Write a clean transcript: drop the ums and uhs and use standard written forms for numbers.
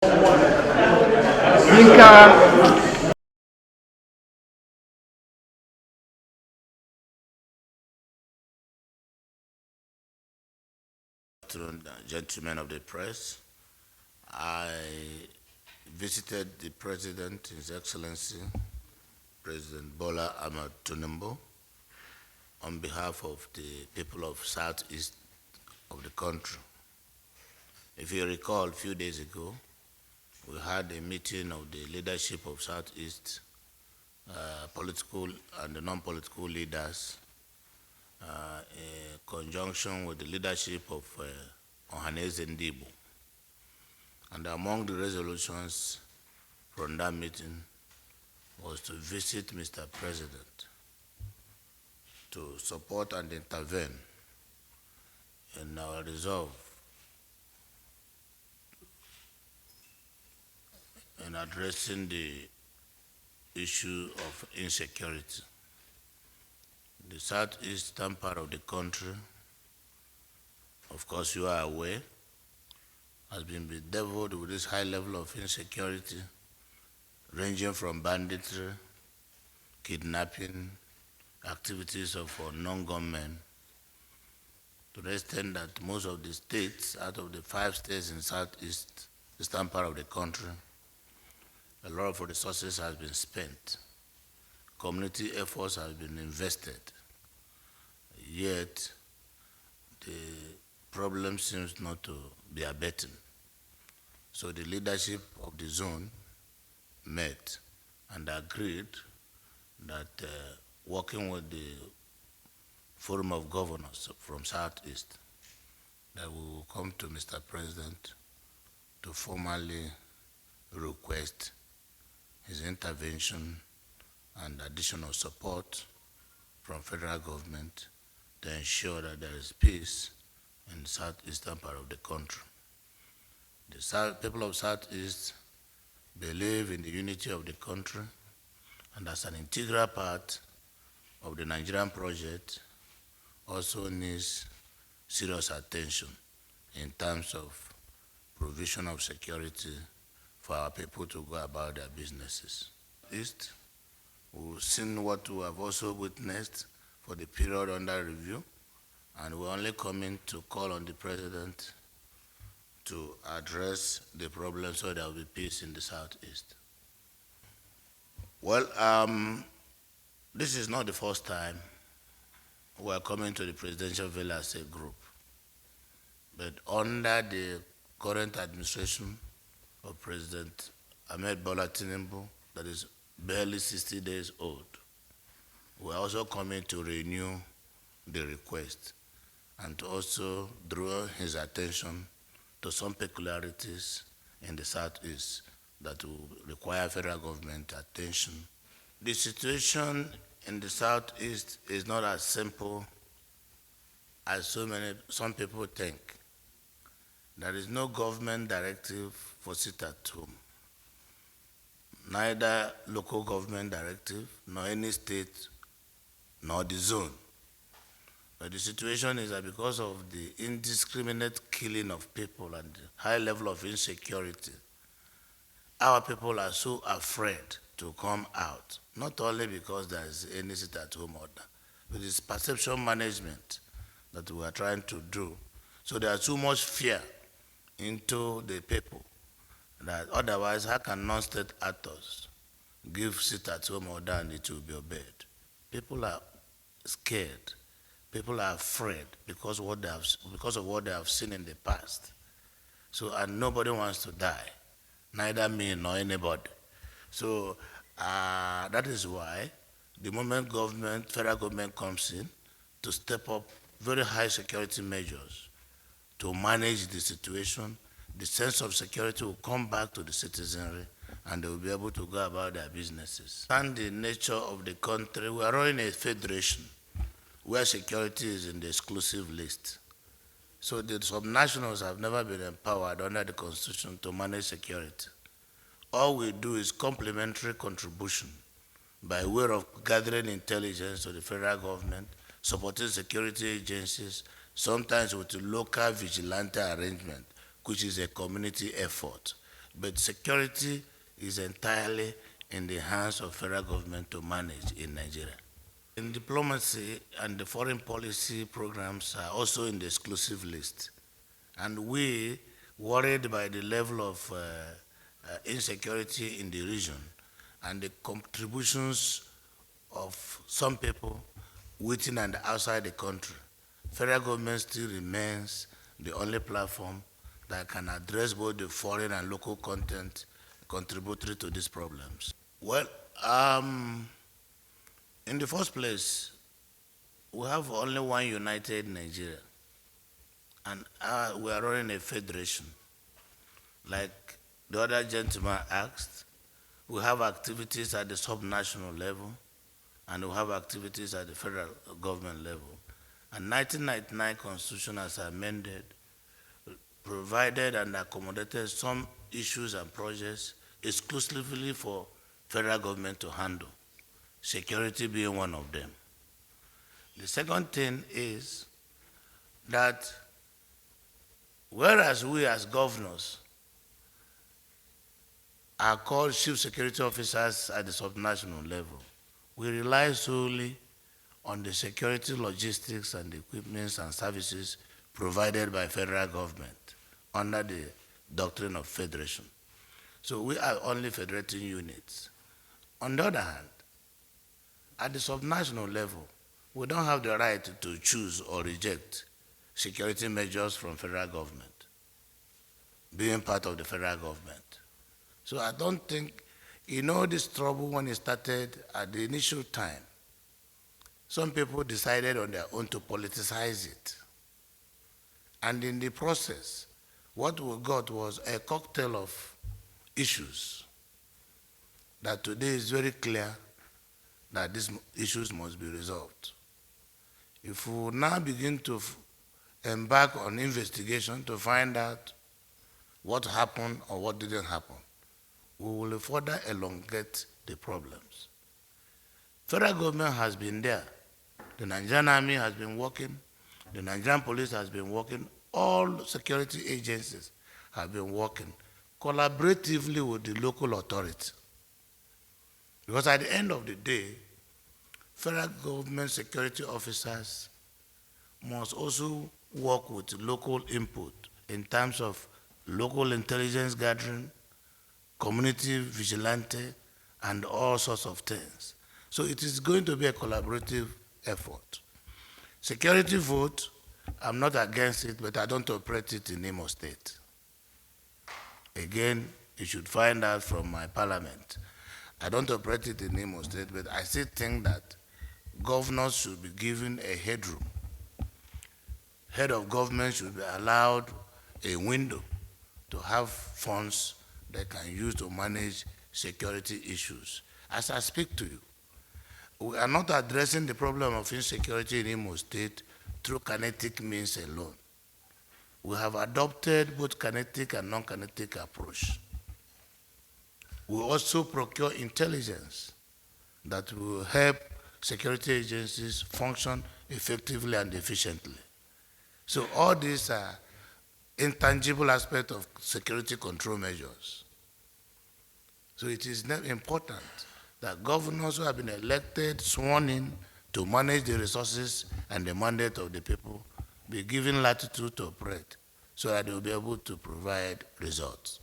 Yinka. Afternoon, gentlemen of the press. I visited the President, His Excellency, President Bola Ahmed Tinubu, on behalf of the people of Southeast of the country. If you recall, a few days ago, we had a meeting of the leadership of Southeast, political and the non-political leaders, in conjunction with the leadership of Ohanaeze Ndigbo. And among the resolutions from that meeting was to visit Mr. President to support and intervene in our resolve in addressing the issue of insecurity. The southeastern part of the country, of course you are aware, has been bedeviled with this high level of insecurity, ranging from banditry, kidnapping, activities of non-government, to the extent that most of the states, out of the 5 states in southeast, eastern part of the country, a lot of resources has been spent. Community efforts have been invested. Yet, the problem seems not to be abating. So the leadership of the zone met and agreed that working with the Forum of Governors from Southeast, that we will come to Mr. President to formally request his intervention and additional support from federal government to ensure that there is peace in the southeastern part of the country. The people of Southeast believe in the unity of the country, and as an integral part of the Nigerian project, also needs serious attention in terms of provision of security for our people to go about their businesses. East, we've seen what we have also witnessed for the period under review, and we're only coming to call on the President to address the problem so there will be peace in the Southeast. Well, this is not the first time we are coming to the presidential villa as a group, but under the current administration of President Ahmed Bola Tinubu, that is barely 60 days old, we are also coming to renew the request and to also draw his attention to some peculiarities in the Southeast that will require federal government attention. The situation in the Southeast is not as simple as some people think. There is no government directive for sit at home, neither local government directive, nor any state, nor the zone. But the situation is that because of the indiscriminate killing of people and the high level of insecurity, our people are so afraid to come out, not only because there is any sit-at-home order, but it's perception management that we are trying to do. So there is too much fear into the people that otherwise how can non-state actors give sit-at-home order and it will be obeyed? People are scared. People are afraid because of what they have seen in the past. So, and nobody wants to die, neither me nor anybody. So that is why the moment federal government comes in to step up very high security measures to manage the situation, the sense of security will come back to the citizenry and they will be able to go about their businesses. And the nature of the country, we are running a federation where security is in the exclusive list. So the subnationals have never been empowered under the Constitution to manage security. All we do is complementary contribution by way of gathering intelligence to the federal government, supporting security agencies, sometimes with a local vigilante arrangement, which is a community effort. but security is entirely in the hands of federal government to manage in Nigeria. In diplomacy and the foreign policy programs are also in the exclusive list. And we, worried by the level of insecurity in the region and the contributions of some people within and outside the country, federal government still remains the only platform that can address both the foreign and local content contributory to these problems. Well, in the first place, we have only one united Nigeria, and we are running a federation. Like the other gentleman asked, we have activities at the subnational level, and we have activities at the federal government level. And 1999 Constitution as amended provided and accommodated some issues and projects exclusively for federal government to handle, security being one of them. The second thing is that whereas we as governors are called chief security officers at the subnational level, we rely solely on the security logistics and equipments and services provided by federal government under the doctrine of federation. So we are only federating units. On the other hand, at the subnational level, we don't have the right to choose or reject security measures from federal government, being part of the federal government. So I don't think, this trouble when it started at the initial time, some people decided on their own to politicize it. And in the process, what we got was a cocktail of issues that today is very clear that these issues must be resolved. If we now begin to embark on investigation to find out what happened or what didn't happen, we will further elongate the problems. Federal government has been there. The Nigerian Army has been working. The Nigerian police has been working. All security agencies have been working collaboratively with the local authority. Because at the end of the day, federal government security officers must also work with local input in terms of local intelligence gathering, community vigilante, and all sorts of things. So it is going to be a collaborative effort. Security vote, I'm not against it, but I don't operate it in Imo State. Again, you should find out from my parliament. I don't operate it in Imo State, but I still think that governors should be given a headroom. Head of government should be allowed a window to have funds they can use to manage security issues. As I speak to you, we are not addressing the problem of insecurity in Imo State through kinetic means alone. We have adopted both kinetic and non-kinetic approach. We also procure intelligence that will help security agencies function effectively and efficiently. So all these are intangible aspects of security control measures. So it is important that governors who have been elected, sworn in to manage the resources and the mandate of the people be given latitude to operate so that they will be able to provide results.